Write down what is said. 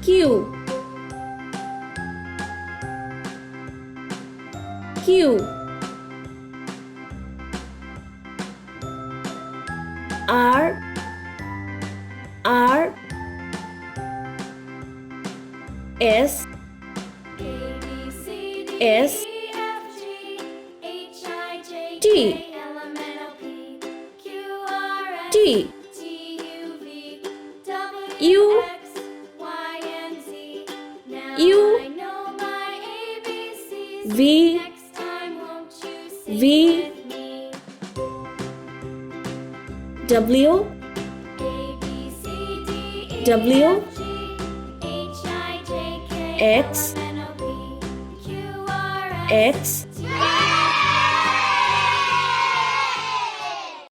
Q Q R R S S T T U U V V W W X X